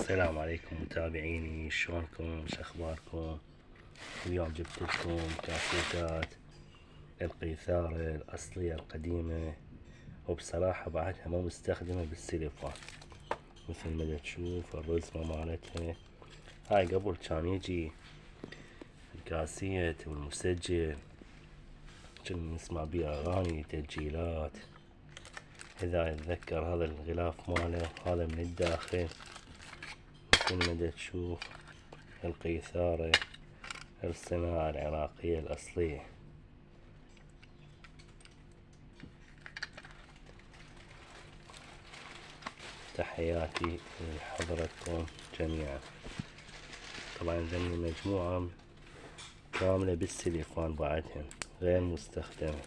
السلام عليكم متابعيني، شلونكم؟ وش اخباركم؟ اليوم جبت لكم كاسيتات القيثارة الأصلية القديمة، وبصراحة بعدها ما مستخدمة بالسيليفون. مثل ما تشوف الرزمة مالتها هاي قبل كان يجي الكاسيت والمسجل كنا نسمع بيه أغاني تسجيلات. إذا أتذكر هذا الغلاف ماله هذا من الداخل مثل ما تشوف القيثارة الصناعة العراقية الأصلية. تحياتي لحضرتكم جميعا. طبعا ذني مجموعة كاملة بالسيليفون بعدهم غير مستخدمة.